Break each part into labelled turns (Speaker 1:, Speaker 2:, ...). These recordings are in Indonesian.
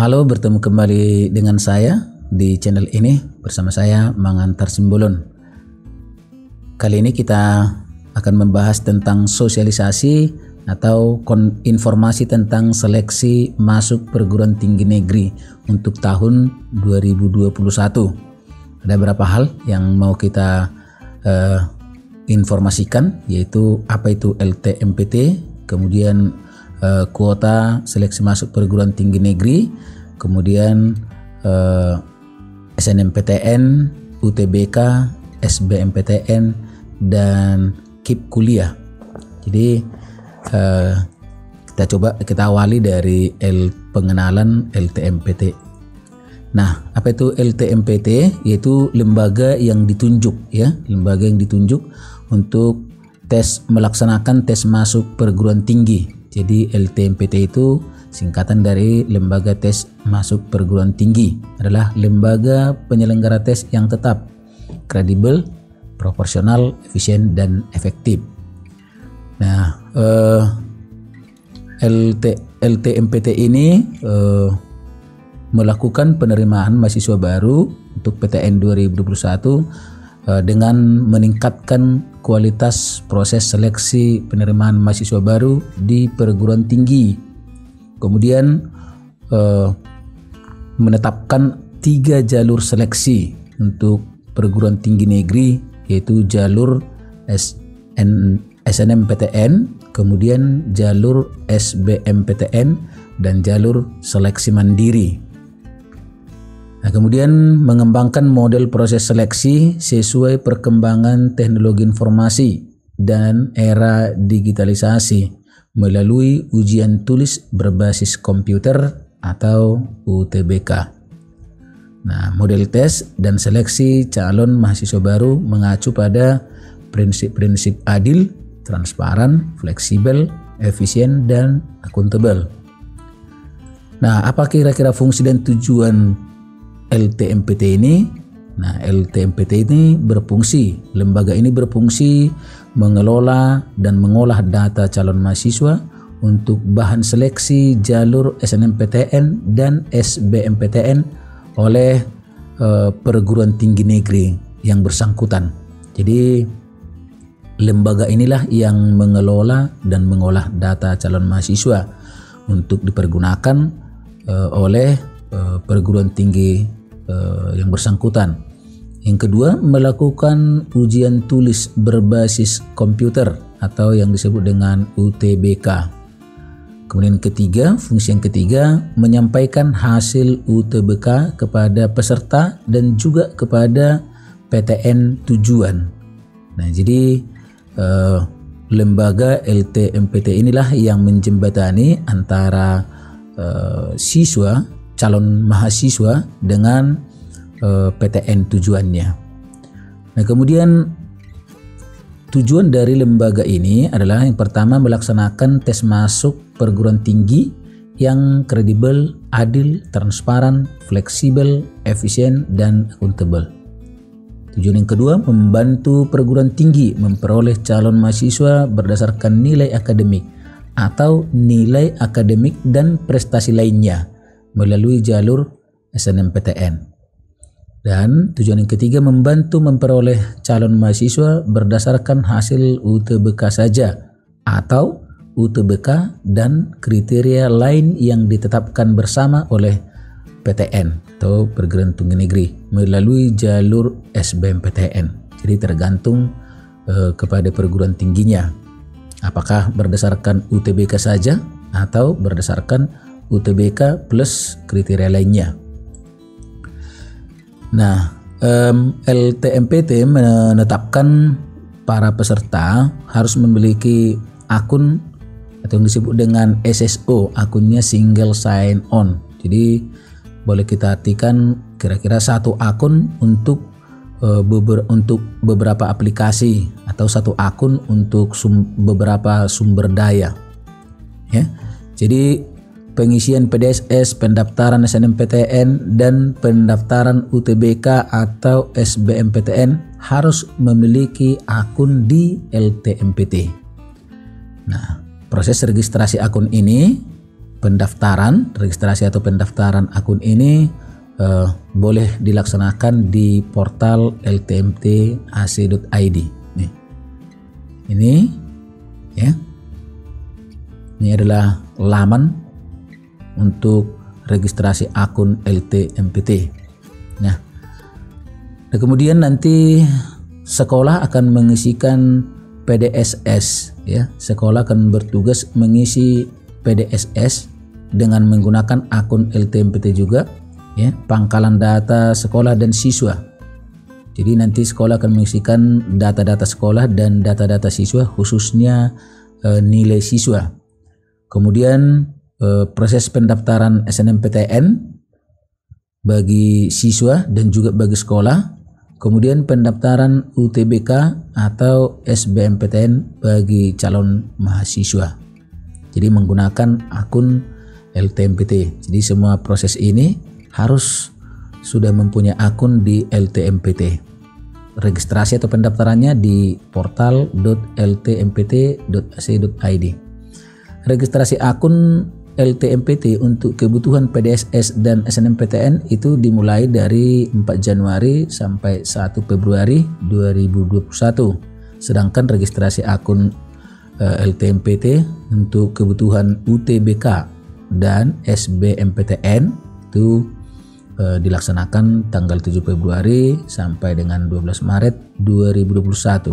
Speaker 1: Halo, bertemu kembali dengan saya di channel ini bersama saya Mangantar Simbolon. Kali ini kita akan membahas tentang sosialisasi atau informasi tentang seleksi masuk perguruan tinggi negeri untuk tahun 2021. Ada beberapa hal yang mau kita informasikan, yaitu apa itu LTMPT, kemudian kuota seleksi masuk perguruan tinggi negeri, kemudian SNMPTN, UTBK, SBMPTN, dan KIP kuliah. Jadi kita awali dari pengenalan LTMPT. Nah, apa itu LTMPT? Yaitu lembaga yang ditunjuk, lembaga yang ditunjuk untuk melaksanakan tes masuk perguruan tinggi. Jadi LTMPT itu singkatan dari lembaga tes masuk perguruan tinggi, adalah lembaga penyelenggara tes yang tetap, kredibel, proporsional, efisien, dan efektif. Nah, LTMPT ini melakukan penerimaan mahasiswa baru untuk PTN 2021 dengan meningkatkan kualitas proses seleksi penerimaan mahasiswa baru di perguruan tinggi. Kemudian menetapkan 3 jalur seleksi untuk perguruan tinggi negeri, yaitu jalur SNMPTN, kemudian jalur SBMPTN, dan jalur seleksi mandiri. Nah, kemudian mengembangkan model proses seleksi sesuai perkembangan teknologi informasi dan era digitalisasi melalui ujian tulis berbasis komputer atau UTBK. Nah, model tes dan seleksi calon mahasiswa baru mengacu pada prinsip-prinsip adil, transparan, fleksibel, efisien, dan akuntabel. Nah, apa kira-kira fungsi dan tujuan LTMPT ini? Nah, LTMPT ini lembaga ini berfungsi mengelola dan mengolah data calon mahasiswa untuk bahan seleksi jalur SNMPTN dan SBMPTN oleh perguruan tinggi negeri yang bersangkutan. Jadi lembaga inilah yang mengelola dan mengolah data calon mahasiswa untuk dipergunakan oleh perguruan tinggi yang bersangkutan. Yang kedua, melakukan ujian tulis berbasis komputer atau yang disebut dengan UTBK. Kemudian fungsi yang ketiga, menyampaikan hasil UTBK kepada peserta dan juga kepada PTN tujuan. Nah, jadi lembaga LTMPT inilah yang menjembatani antara calon mahasiswa dengan PTN tujuannya. Nah, kemudian tujuan dari lembaga ini adalah yang pertama, melaksanakan tes masuk perguruan tinggi yang kredibel, adil, transparan, fleksibel, efisien, dan akuntabel. Tujuan yang kedua, membantu perguruan tinggi memperoleh calon mahasiswa berdasarkan nilai akademik atau nilai akademik dan prestasi lainnya melalui jalur SNMPTN. Dan tujuan yang ketiga, membantu memperoleh calon mahasiswa berdasarkan hasil UTBK saja atau UTBK dan kriteria lain yang ditetapkan bersama oleh PTN atau perguruan tinggi negeri melalui jalur SBMPTN. Jadi tergantung kepada perguruan tingginya, apakah berdasarkan UTBK saja atau berdasarkan UTBK plus kriteria lainnya. Nah, LTMPT menetapkan para peserta harus memiliki akun atau yang disebut dengan SSO, akunnya single sign on. Jadi boleh kita artikan kira-kira satu akun untuk beberapa aplikasi atau satu akun untuk beberapa sumber daya. Ya, jadi pengisian PDSS, pendaftaran SNMPTN, dan pendaftaran UTBK atau SBMPTN harus memiliki akun di LTMPT. Nah, proses registrasi akun ini pendaftaran, registrasi atau pendaftaran akun ini boleh dilaksanakan di portal ltmt.ac.id. Nih. Ini ya. Ini adalah laman untuk registrasi akun LTMPT. Nah, dan kemudian nanti sekolah akan mengisikan PDSS ya. Sekolah akan bertugas mengisi PDSS dengan menggunakan akun LTMPT juga ya, pangkalan data sekolah dan siswa. Jadi nanti sekolah akan mengisikan data-data sekolah dan data-data siswa, khususnya nilai siswa. Kemudian proses pendaftaran SNMPTN bagi siswa dan juga bagi sekolah. Kemudian pendaftaran UTBK atau SBMPTN bagi calon mahasiswa. Jadi menggunakan akun LTMPT. Jadi semua proses ini harus sudah mempunyai akun di LTMPT. Registrasi atau pendaftarannya di portal.ltmpt.ac.id. Registrasi akun LTMPT untuk kebutuhan PDSS dan SNMPTN itu dimulai dari 4 Januari sampai 1 Februari 2021. Sedangkan registrasi akun LTMPT untuk kebutuhan UTBK dan SBMPTN itu dilaksanakan tanggal 7 Februari sampai dengan 12 Maret 2021.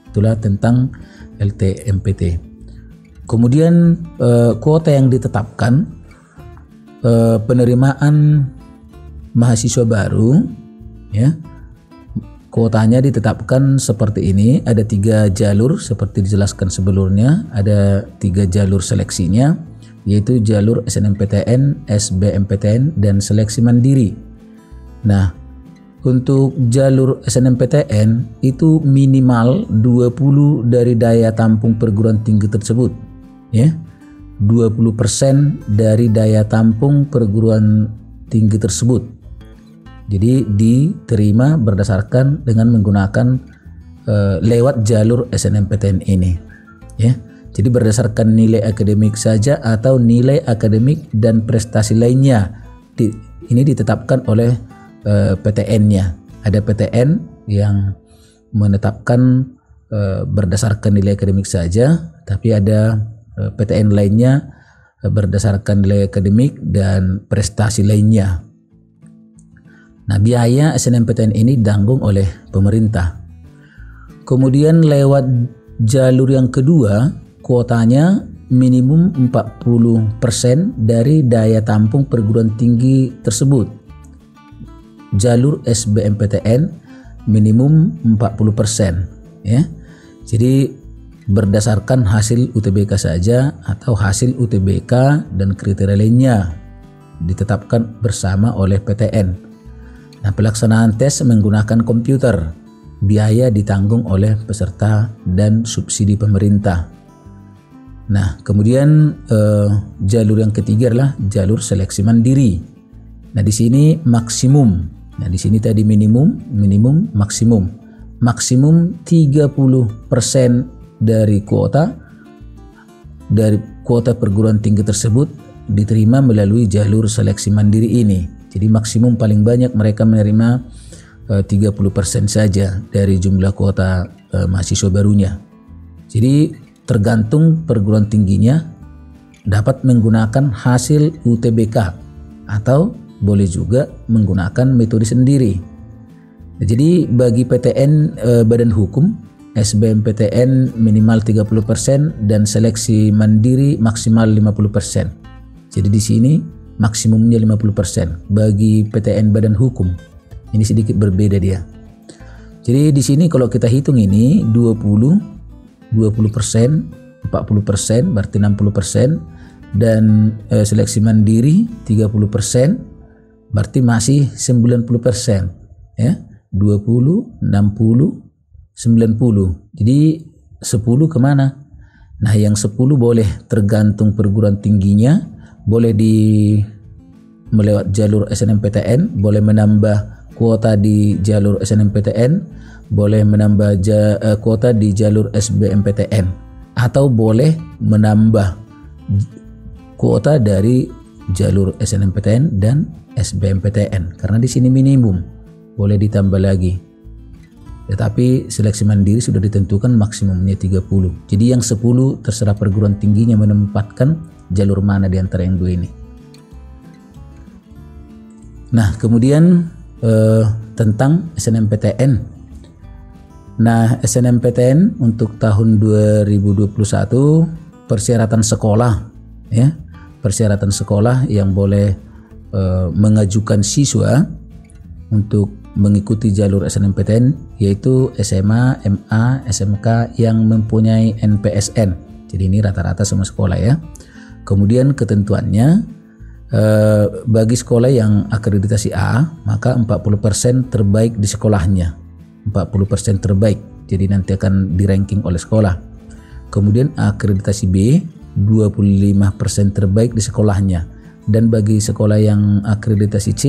Speaker 1: Itulah tentang LTMPT. Kemudian kuota yang ditetapkan, penerimaan mahasiswa baru ya, kuotanya ditetapkan seperti ini. Ada 3 jalur seperti dijelaskan sebelumnya. Ada 3 jalur seleksinya, yaitu jalur SNMPTN, SBMPTN, dan seleksi mandiri. Nah, untuk jalur SNMPTN itu minimal 20 dari daya tampung perguruan tinggi tersebut ya. 20% dari daya tampung perguruan tinggi tersebut. Jadi diterima berdasarkan dengan menggunakan lewat jalur SNMPTN ini ya. Jadi berdasarkan nilai akademik saja atau nilai akademik dan prestasi lainnya. Ini ditetapkan oleh PTN-nya. Ada PTN yang menetapkan berdasarkan nilai akademik saja, tapi ada PTN lainnya berdasarkan nilai akademik dan prestasi lainnya. Nah, biaya SNMPTN ini ditanggung oleh pemerintah. Kemudian lewat jalur yang kedua, kuotanya minimum 40% dari daya tampung perguruan tinggi tersebut. Jalur SBMPTN minimum 40% ya. Jadi berdasarkan hasil UTBK saja atau hasil UTBK dan kriteria lainnya ditetapkan bersama oleh PTN. Nah, pelaksanaan tes menggunakan komputer, biaya ditanggung oleh peserta dan subsidi pemerintah. Nah, kemudian jalur yang ketiga adalah jalur seleksi mandiri. Nah, di sini maksimum. Nah, di sini tadi minimum, maksimum. Maksimum 30% dari kuota perguruan tinggi tersebut diterima melalui jalur seleksi mandiri ini. Jadi maksimum paling banyak mereka menerima 30% saja dari jumlah kuota mahasiswa barunya. Jadi tergantung perguruan tingginya dapat menggunakan hasil UTBK atau boleh juga menggunakan metode sendiri. Jadi bagi PTN Badan Hukum, SBMPTN minimal 30% dan seleksi mandiri maksimal 50%. Jadi di sini maksimumnya 50% bagi PTN Badan Hukum. Ini sedikit berbeda dia. Jadi di sini kalau kita hitung ini 20%, 40% berarti 60%, dan seleksi mandiri 30% berarti masih 90% ya. 20, 60, 90. Jadi 10 kemana? Nah, yang 10 boleh tergantung perguruan tingginya, boleh melewat jalur SNMPTN, boleh menambah kuota di jalur SNMPTN, boleh menambah kuota di jalur SBMPTN, atau boleh menambah kuota dari jalur SNMPTN dan SBMPTN, karena di sini minimum, boleh ditambah lagi. Tetapi seleksi mandiri sudah ditentukan maksimumnya 30. Jadi yang 10 terserah perguruan tingginya menempatkan jalur mana di antara yang dua ini. Nah, kemudian tentang SNMPTN. Nah, SNMPTN untuk tahun 2021 persyaratan sekolah, ya, persyaratan sekolah yang boleh mengajukan siswa untuk mengikuti jalur SNMPTN yaitu SMA, MA, SMK yang mempunyai NPSN. Jadi ini rata-rata semua sekolah ya. Kemudian ketentuannya bagi sekolah yang akreditasi A, maka 40% terbaik di sekolahnya. 40% terbaik. Jadi nanti akan di-ranking oleh sekolah. Kemudian akreditasi B, 25% terbaik di sekolahnya. Dan bagi sekolah yang akreditasi C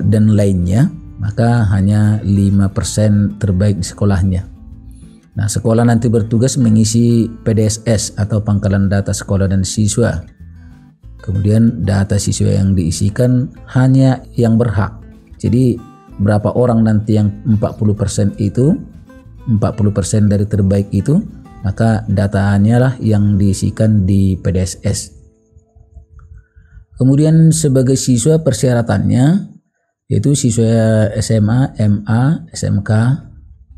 Speaker 1: dan lainnya, maka hanya 5% terbaik di sekolahnya. Nah, sekolah nanti bertugas mengisi PDSS atau pangkalan data sekolah dan siswa. Kemudian data siswa yang diisikan hanya yang berhak. Jadi berapa orang nanti yang 40% itu, 40% dari terbaik itu, maka datanya lah yang diisikan di PDSS. Kemudian sebagai siswa persyaratannya yaitu siswa SMA, MA, SMK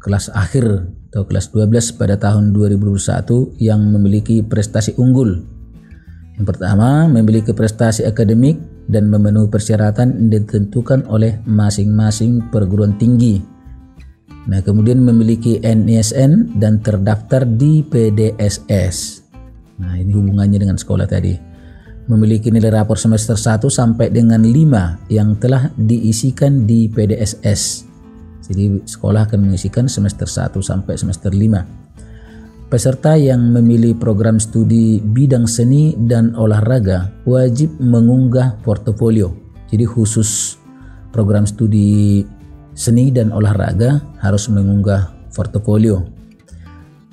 Speaker 1: kelas akhir atau kelas 12 pada tahun 2021 yang memiliki prestasi unggul. Yang pertama, memiliki prestasi akademik dan memenuhi persyaratan yang ditentukan oleh masing-masing perguruan tinggi. Nah, kemudian memiliki NISN dan terdaftar di PDSS. Nah, ini hubungannya dengan sekolah tadi. Memiliki nilai rapor semester 1 sampai dengan 5 yang telah diisikan di PDSS. Jadi sekolah akan mengisikan semester 1 sampai semester 5. Peserta yang memilih program studi bidang seni dan olahraga wajib mengunggah portofolio. Jadi khusus program studi seni dan olahraga harus mengunggah portofolio.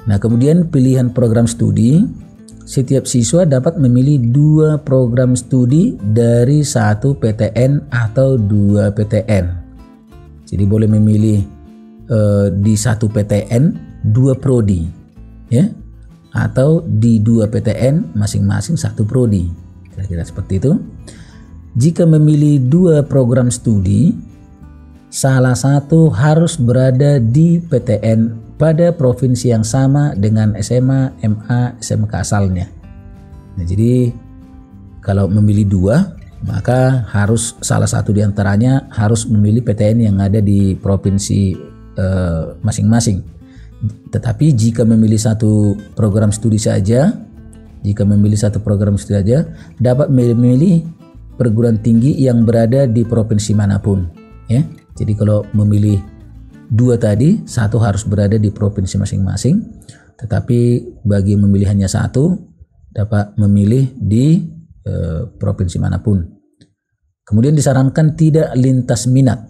Speaker 1: Nah, kemudian pilihan program studi. Setiap siswa dapat memilih 2 program studi dari 1 PTN atau 2 PTN. Jadi boleh memilih di 1 PTN 2 prodi, ya, atau di 2 PTN masing-masing 1 prodi. Kira-kira seperti itu. Jika memilih 2 program studi, salah satu harus berada di PTN pada provinsi yang sama dengan SMA, MA, SMK asalnya. Nah, jadi kalau memilih 2, maka harus salah satu di antaranya harus memilih PTN yang ada di provinsi masing-masing. Tetapi jika memilih 1 program studi saja, dapat memilih perguruan tinggi yang berada di provinsi manapun, ya. Jadi kalau memilih 2 tadi, 1 harus berada di provinsi masing-masing, tetapi bagi yang memilih hanya 1 dapat memilih di provinsi manapun. Kemudian disarankan tidak lintas minat,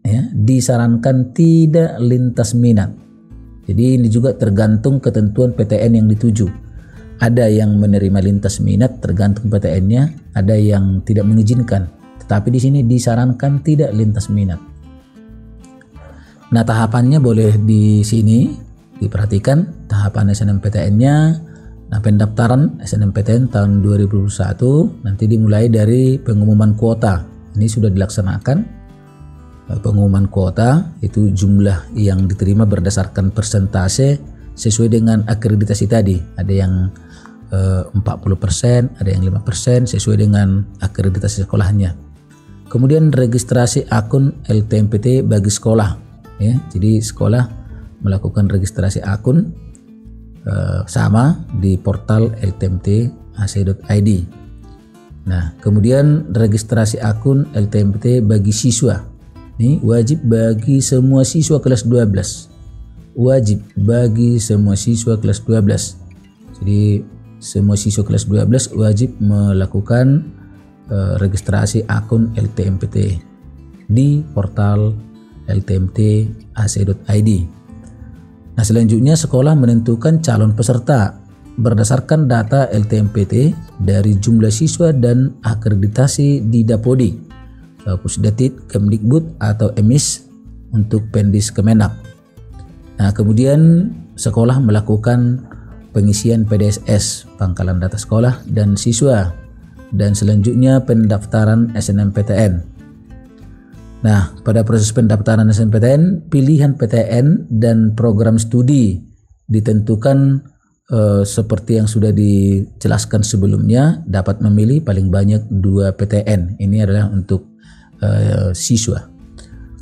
Speaker 1: ya, disarankan tidak lintas minat. Jadi ini juga tergantung ketentuan PTN yang dituju. Ada yang menerima lintas minat tergantung PTN-nya, ada yang tidak mengizinkan. Tetapi di sini disarankan tidak lintas minat. Nah, tahapannya boleh di sini diperhatikan tahapan SNMPTN-nya. Nah, pendaftaran SNMPTN tahun 2021 nanti dimulai dari pengumuman kuota. Ini sudah dilaksanakan. Pengumuman kuota itu jumlah yang diterima berdasarkan persentase sesuai dengan akreditasi tadi. Ada yang 40%, ada yang 5% sesuai dengan akreditasi sekolahnya. Kemudian registrasi akun LTMPT bagi sekolah. Ya, jadi sekolah melakukan registrasi akun sama di portal ltmt.ac.id. Nah, kemudian registrasi akun LTMPT bagi siswa. Ini wajib bagi semua siswa kelas 12. Wajib bagi semua siswa kelas 12. Jadi semua siswa kelas 12 wajib melakukan registrasi akun LTMPT di portal ltmt.ac.id. Nah, selanjutnya sekolah menentukan calon peserta. berdasarkan data LTMPT dari jumlah siswa dan akreditasi di Dapodi, Pusdatit, Kemdikbud atau EMIS untuk Pendis Kemenak. Nah, kemudian sekolah melakukan pengisian PDSS, pangkalan data sekolah dan siswa, dan selanjutnya pendaftaran SNMPTN. Nah, pada proses pendaftaran SNMPTN, pilihan PTN dan program studi ditentukan seperti yang sudah dijelaskan sebelumnya, dapat memilih paling banyak 2 PTN. Ini adalah untuk siswa.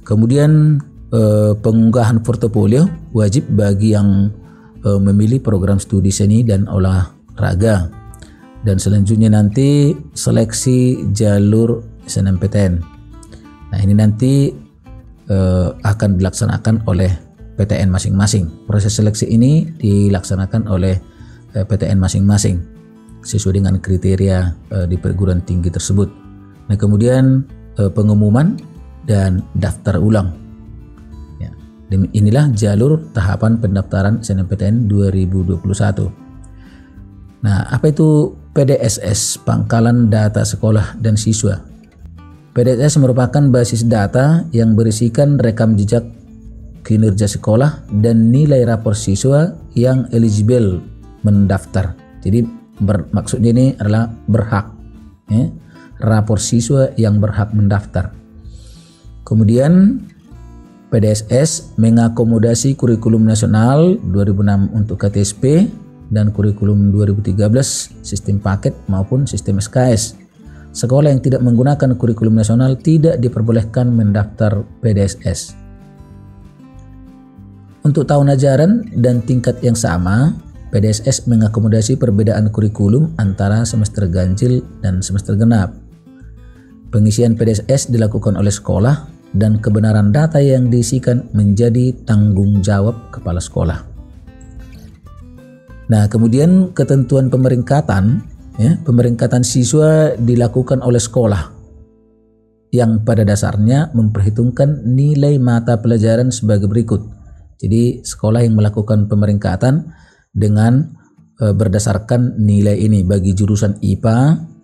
Speaker 1: Kemudian pengunggahan portofolio wajib bagi yang memilih program studi seni dan olahraga. Dan selanjutnya nanti seleksi jalur SNMPTN. Nah, ini nanti akan dilaksanakan oleh PTN masing-masing. Proses seleksi ini dilaksanakan oleh PTN masing-masing sesuai dengan kriteria di perguruan tinggi tersebut. Nah, kemudian pengumuman dan daftar ulang. Ya, inilah jalur tahapan pendaftaran SNMPTN 2021. Nah, apa itu PDSS, pangkalan data sekolah dan siswa? PDSS merupakan basis data yang berisikan rekam jejak kinerja sekolah dan nilai rapor siswa yang eligible mendaftar. Jadi maksudnya ini adalah berhak, ya, rapor siswa yang berhak mendaftar. Kemudian PDSS mengakomodasi kurikulum nasional 2006 untuk KTSP dan kurikulum 2013 sistem paket maupun sistem SKS. Sekolah yang tidak menggunakan kurikulum nasional tidak diperbolehkan mendaftar PDSS. Untuk tahun ajaran dan tingkat yang sama, PDSS mengakomodasi perbedaan kurikulum antara semester ganjil dan semester genap. Pengisian PDSS dilakukan oleh sekolah dan kebenaran data yang diisikan menjadi tanggung jawab kepala sekolah. Nah, kemudian ketentuan pemeringkatan, pemeringkatan siswa dilakukan oleh sekolah yang pada dasarnya memperhitungkan nilai mata pelajaran sebagai berikut. Jadi sekolah yang melakukan pemeringkatan dengan berdasarkan nilai ini. Bagi jurusan IPA,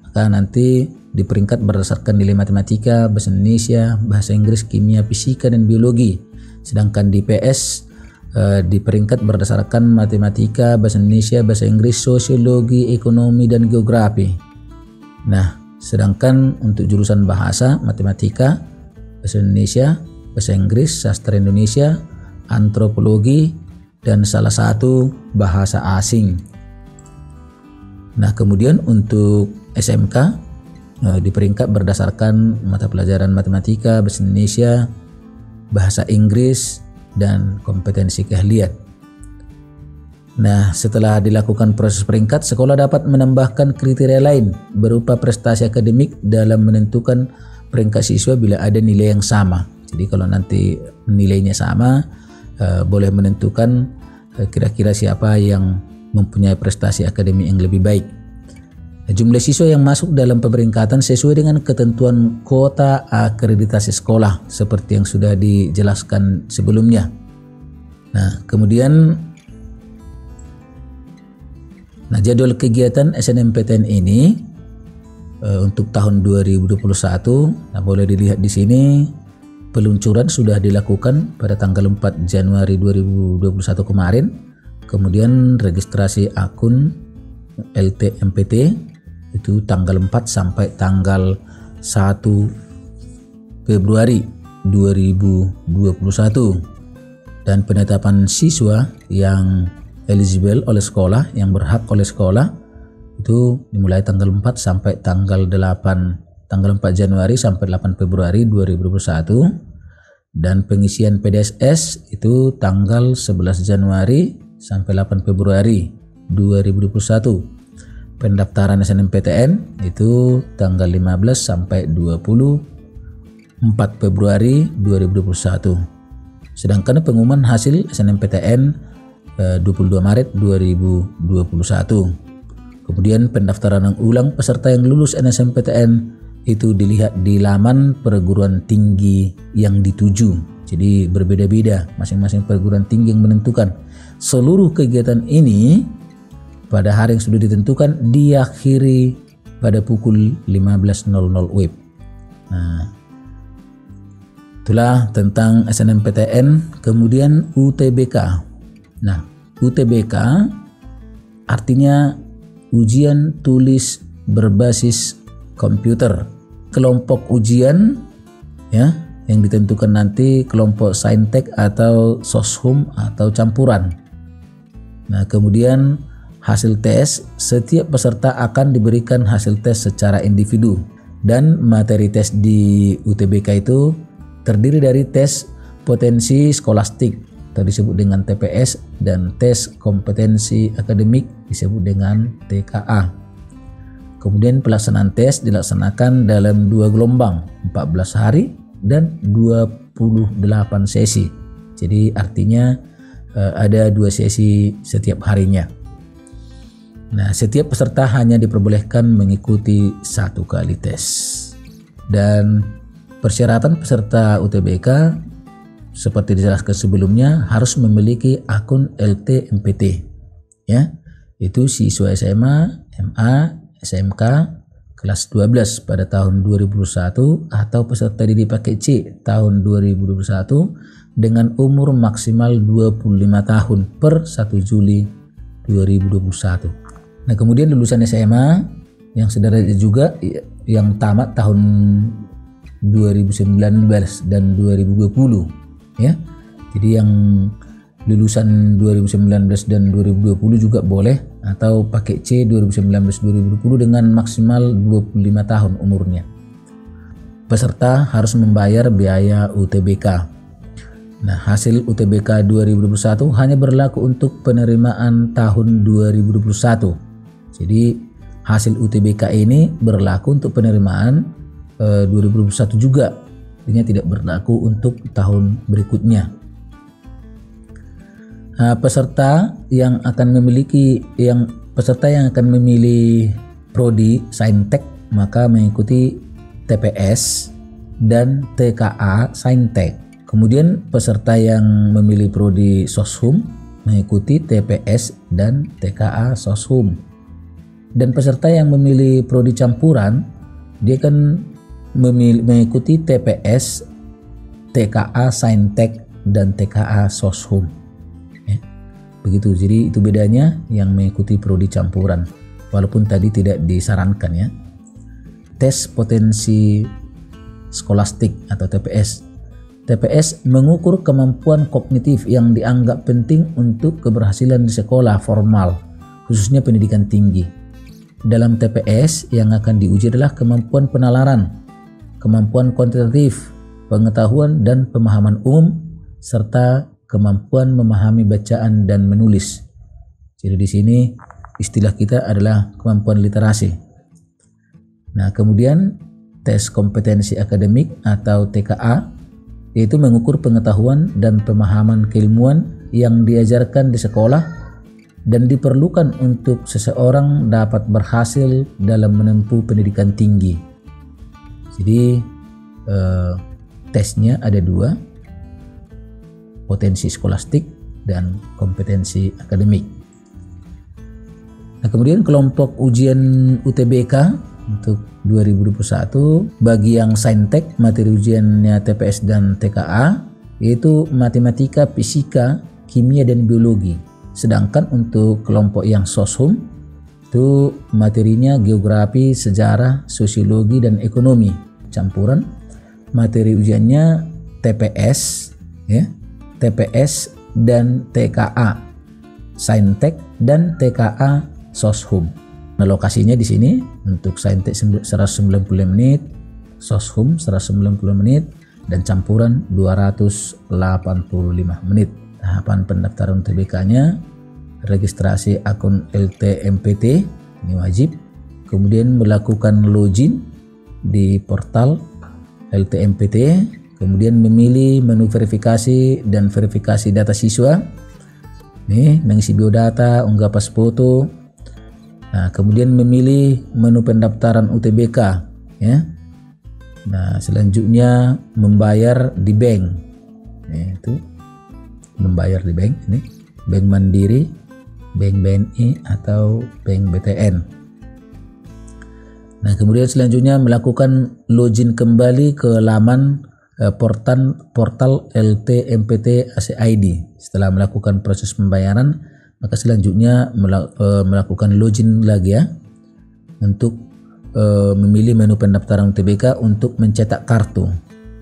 Speaker 1: maka nanti diperingkat berdasarkan nilai matematika, bahasa Indonesia, bahasa Inggris, kimia, fisika, dan biologi. Sedangkan di PS diperingkat berdasarkan matematika, bahasa Indonesia, bahasa Inggris, sosiologi, ekonomi, dan geografi. Nah, sedangkan untuk jurusan bahasa, matematika, bahasa Indonesia, bahasa Inggris, sastra Indonesia, antropologi, dan salah satu bahasa asing. Nah, kemudian untuk SMK diperingkat berdasarkan mata pelajaran matematika, bahasa Indonesia, bahasa Inggris, dan kompetensi keahlian. Nah, setelah dilakukan proses peringkat, sekolah dapat menambahkan kriteria lain berupa prestasi akademik dalam menentukan peringkat siswa bila ada nilai yang sama. Jadi kalau nanti nilainya sama, boleh menentukan kira-kira siapa yang mempunyai prestasi akademik yang lebih baik. Jumlah siswa yang masuk dalam pemeringkatan sesuai dengan ketentuan kuota akreditasi sekolah seperti yang sudah dijelaskan sebelumnya. Nah, kemudian jadwal kegiatan SNMPTN ini untuk tahun 2021, boleh dilihat di sini. Peluncuran sudah dilakukan pada tanggal 4 Januari 2021 kemarin. Kemudian registrasi akun LTMPT itu tanggal 4 sampai tanggal 1 Februari 2021. Dan penetapan siswa yang eligible oleh sekolah, yang berhak oleh sekolah, itu dimulai tanggal 4 sampai tanggal 4 Januari sampai 8 Februari 2021. Dan pengisian PDSS itu tanggal 11 Januari sampai 8 Februari 2021. Pendaftaran SNMPTN itu tanggal 15 sampai 24 Februari 2021. Sedangkan pengumuman hasil SNMPTN 22 Maret 2021. Kemudian pendaftaran ulang peserta yang lulus SNMPTN itu dilihat di laman perguruan tinggi yang dituju. Jadi berbeda-beda, masing-masing perguruan tinggi yang menentukan. Seluruh kegiatan ini pada hari yang sudah ditentukan diakhiri pada pukul 15.00 WIB. Nah, itulah tentang SNMPTN. Kemudian UTBK. Nah, UTBK artinya ujian tulis berbasis komputer. Kelompok ujian ya yang ditentukan nanti kelompok saintek atau soshum atau campuran. Nah, kemudian hasil tes, setiap peserta akan diberikan hasil tes secara individu, dan materi tes di UTBK itu terdiri dari tes potensi skolastik atau disebut dengan TPS dan tes kompetensi akademik disebut dengan TKA. Kemudian pelaksanaan tes dilaksanakan dalam 2 gelombang, 14 hari dan 28 sesi. Jadi artinya ada 2 sesi setiap harinya. Nah, setiap peserta hanya diperbolehkan mengikuti 1 kali tes. Dan persyaratan peserta UTBK seperti dijelaskan sebelumnya harus memiliki akun LTMPT. Ya, itu siswa SMA, MA, SMK kelas 12 pada tahun 2021 atau peserta didik paket C tahun 2021 dengan umur maksimal 25 tahun per 1 Juli 2021. Nah, kemudian lulusan SMA yang sederajat juga yang tamat tahun 2019 dan 2020 ya. Jadi yang lulusan 2019 dan 2020 juga boleh, atau paket C 2019-2020 dengan maksimal 25 tahun umurnya. Peserta harus membayar biaya UTBK. Nah, hasil UTBK 2021 hanya berlaku untuk penerimaan tahun 2021. Jadi hasil UTBK ini berlaku untuk penerimaan 2021 juga, artinya tidak berlaku untuk tahun berikutnya. Nah, peserta yang akan memilih prodi saintek maka mengikuti TPS dan TKA saintek. Kemudian peserta yang memilih prodi soshum mengikuti TPS dan TKA soshum. Dan peserta yang memilih prodi campuran dia akan mengikuti TPS, TKA saintek dan TKA soshum. Begitu, jadi itu bedanya yang mengikuti prodi campuran, walaupun tadi tidak disarankan ya. Tes potensi skolastik atau TPS. TPS mengukur kemampuan kognitif yang dianggap penting untuk keberhasilan di sekolah formal, khususnya pendidikan tinggi. Dalam TPS yang akan diuji adalah kemampuan penalaran, kemampuan kuantitatif, pengetahuan dan pemahaman umum, serta kemampuan memahami bacaan dan menulis. Jadi di sini istilah kita adalah kemampuan literasi. Nah, kemudian tes kompetensi akademik atau TKA yaitu mengukur pengetahuan dan pemahaman keilmuan yang diajarkan di sekolah dan diperlukan untuk seseorang dapat berhasil dalam menempuh pendidikan tinggi. Jadi tesnya ada 2, potensi skolastik dan kompetensi akademik. Nah, kemudian kelompok ujian UTBK untuk 2021 bagi yang saintek materi ujiannya TPS dan TKA yaitu matematika, fisika, kimia dan biologi. Sedangkan untuk kelompok yang soshum itu materinya geografi, sejarah, sosiologi dan ekonomi. Campuran materi ujiannya TPS ya, TPS dan TKA saintek dan TKA soshum. Nah, lokasinya di sini untuk saintek 190 menit, soshum 190 menit dan campuran 285 menit. Tahapan pendaftaran UTBK-nya registrasi akun LTMPT ini wajib, kemudian melakukan login di portal LTMPT, kemudian memilih menu verifikasi dan verifikasi data siswa. Nih, mengisi biodata, unggah pas foto. Nah, kemudian memilih menu pendaftaran UTBK ya. Nah, selanjutnya membayar di bank. Itu membayar di bank ini, Bank Mandiri, Bank BNI atau Bank BTN. Nah, kemudian selanjutnya melakukan login kembali ke laman portal LTMPT ACID. Setelah melakukan proses pembayaran, maka selanjutnya melakukan login lagi ya, untuk memilih menu pendaftaran UTBK untuk mencetak kartu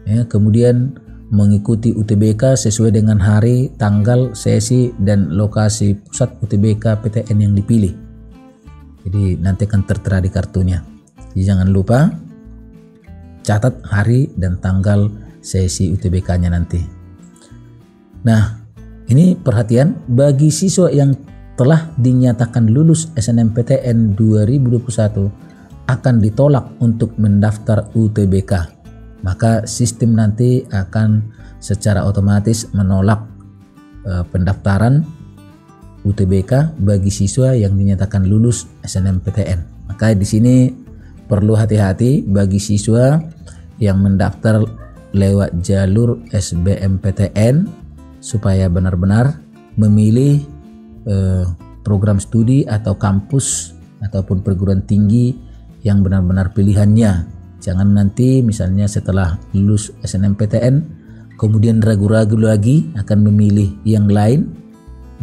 Speaker 1: ya, kemudian mengikuti UTBK sesuai dengan hari, tanggal, sesi, dan lokasi pusat UTBK PTN yang dipilih. Jadi nanti akan tertera di kartunya. Jadi jangan lupa catat hari dan tanggal sesi UTBK-nya nanti. Nah, ini perhatian bagi siswa yang telah dinyatakan lulus SNMPTN 2021 akan ditolak untuk mendaftar UTBK. Maka sistem nanti akan secara otomatis menolak pendaftaran UTBK bagi siswa yang dinyatakan lulus SNMPTN. Maka di sini perlu hati-hati bagi siswa yang mendaftar lewat jalur SBMPTN supaya benar-benar memilih program studi atau kampus ataupun perguruan tinggi yang benar-benar pilihannya. Jangan nanti misalnya setelah lulus SNMPTN kemudian ragu-ragu lagi akan memilih yang lain.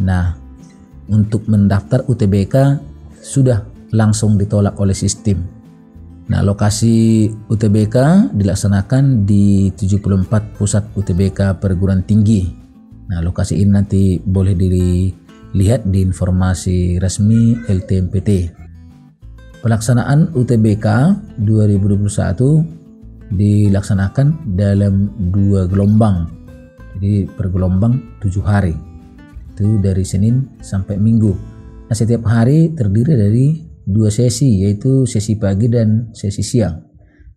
Speaker 1: Nah, untuk mendaftar UTBK sudah langsung ditolak oleh sistem. Nah, lokasi UTBK dilaksanakan di 74 pusat UTBK perguruan tinggi. Nah, lokasi ini nanti boleh dilihat di informasi resmi LTMPT. Pelaksanaan UTBK 2021 dilaksanakan dalam 2 gelombang. Jadi per gelombang 7 hari. Itu dari Senin sampai Minggu. Nah, setiap hari terdiri dari 2 sesi, yaitu sesi pagi dan sesi siang.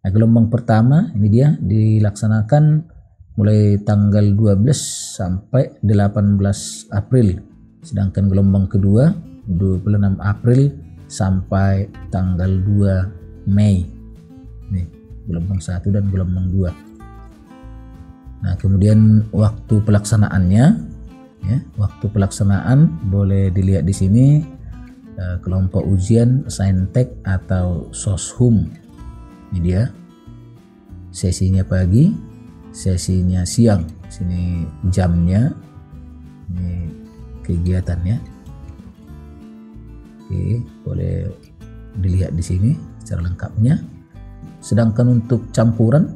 Speaker 1: Nah, gelombang pertama ini dia dilaksanakan mulai tanggal 12 sampai 18 April. Sedangkan gelombang kedua 26 April sampai tanggal 2 Mei. Nih, gelombang 1 dan gelombang 2. Nah, kemudian waktu pelaksanaannya ya, waktu pelaksanaan boleh dilihat di sini. Kelompok ujian Saintek atau Soshum. Ini dia. Sesinya pagi, sesinya siang. Sini jamnya. Ini kegiatannya. Oke, boleh dilihat di sini secara lengkapnya. Sedangkan untuk campuran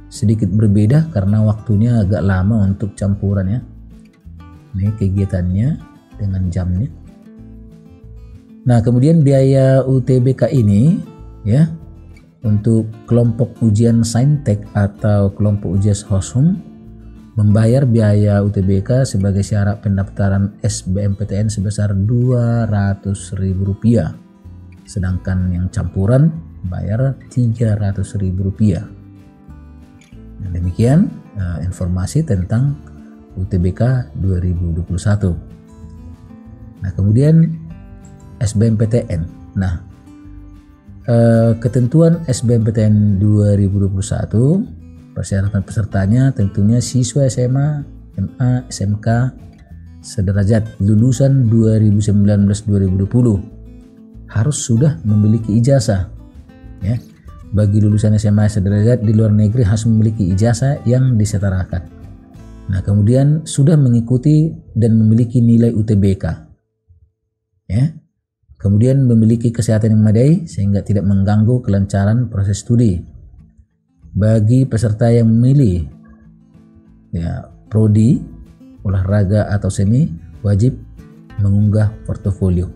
Speaker 1: sedikit berbeda karena waktunya agak lama untuk campuran ya. Ini kegiatannya dengan jamnya. Nah, kemudian biaya UTBK ini ya untuk kelompok ujian Saintek atau kelompok ujian Soshum membayar biaya UTBK sebagai syarat pendaftaran SBMPTN sebesar Rp200.000. Sedangkan yang campuran bayar Rp300.000. Nah, demikian informasi tentang UTBK 2021. Nah, kemudian SBMPTN. Nah, ketentuan SBMPTN 2021, persyaratan pesertanya tentunya siswa SMA, MA, SMK sederajat lulusan 2019-2020 harus sudah memiliki ijazah ya. Bagi lulusan SMA sederajat di luar negeri harus memiliki ijazah yang disetarakan. Nah, kemudian sudah mengikuti dan memiliki nilai UTBK ya. Kemudian memiliki kesehatan yang memadai sehingga tidak mengganggu kelancaran proses studi. Bagi peserta yang memilih ya prodi, olahraga atau seni wajib mengunggah portofolio.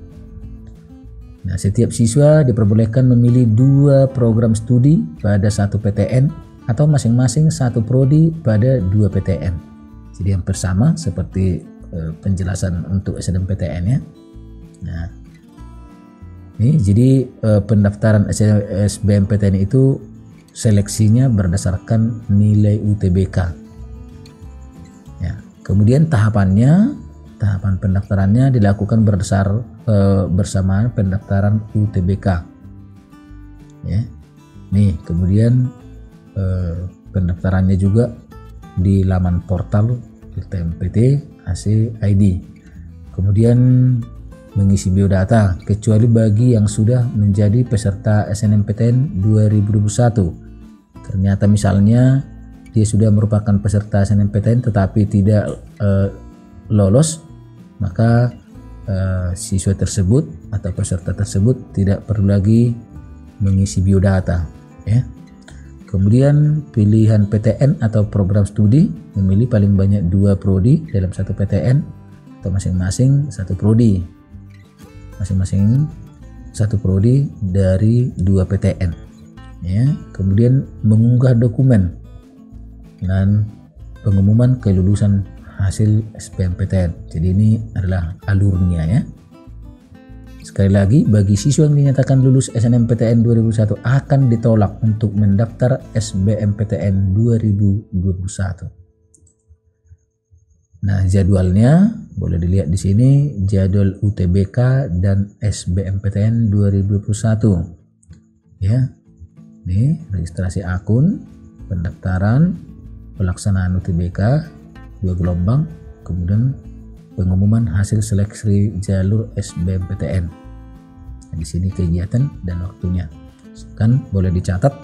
Speaker 1: Nah, setiap siswa diperbolehkan memilih 2 program studi pada 1 PTN atau masing-masing 1 prodi pada 2 PTN. Jadi yang bersama seperti penjelasan untuk SNMPTN ya. Nah, ini jadi pendaftaran SBMPTN itu seleksinya berdasarkan nilai UTBK. Ya, kemudian tahapan pendaftarannya dilakukan bersamaan pendaftaran UTBK. Ya, nih kemudian pendaftarannya juga di laman portal LTMPT ACID. Kemudian mengisi biodata kecuali bagi yang sudah menjadi peserta SNMPTN 2021. Ternyata misalnya dia sudah merupakan peserta SNMPTN tetapi tidak lolos, maka siswa tersebut atau peserta tersebut tidak perlu lagi mengisi biodata, ya. Kemudian pilihan PTN atau program studi memilih paling banyak 2 prodi dalam satu PTN atau masing-masing satu prodi, masing-masing satu prodi dari 2 PTN, ya. Kemudian mengunggah dokumen dan pengumuman kelulusan hasil SBMPTN. Jadi ini adalah alurnya, ya. Sekali lagi, bagi siswa yang dinyatakan lulus SNMPTN 2021 akan ditolak untuk mendaftar SBMPTN 2021. Nah, jadwalnya boleh dilihat di sini, jadwal UTBK dan SBMPTN 2021. Ya. Nih, registrasi akun, pendaftaran, pelaksanaan UTBK 2 gelombang, kemudian pengumuman hasil seleksi jalur SBMPTN. Nah, di sini kegiatan dan waktunya kan boleh dicatat.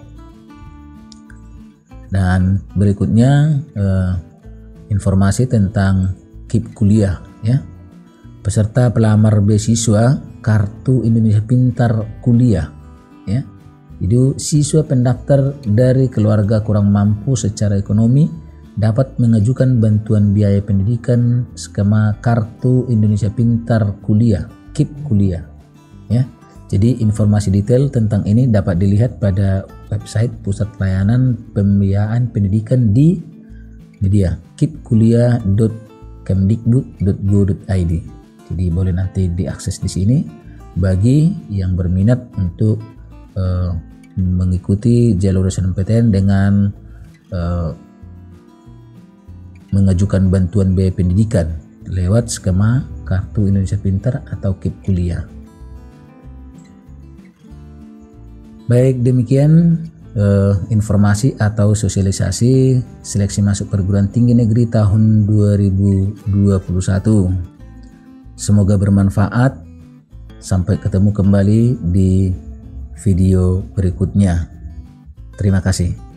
Speaker 1: Dan berikutnya informasi tentang KIP kuliah, ya. Peserta pelamar beasiswa Kartu Indonesia Pintar Kuliah, ya. Itu siswa pendaftar dari keluarga kurang mampu secara ekonomi dapat mengajukan bantuan biaya pendidikan skema Kartu Indonesia Pintar Kuliah, KIP kuliah, ya. Jadi informasi detail tentang ini dapat dilihat pada website Pusat Layanan Pembiayaan Pendidikan di media kipkuliah.kemdikbud.go.id. Jadi boleh nanti diakses di sini bagi yang berminat untuk mengikuti jalur SNMPTN dengan mengajukan bantuan biaya pendidikan lewat skema Kartu Indonesia Pintar atau KIP kuliah. Baik, demikian informasi atau sosialisasi seleksi masuk perguruan tinggi negeri tahun 2021. Semoga bermanfaat. Sampai ketemu kembali di video berikutnya. Terima kasih.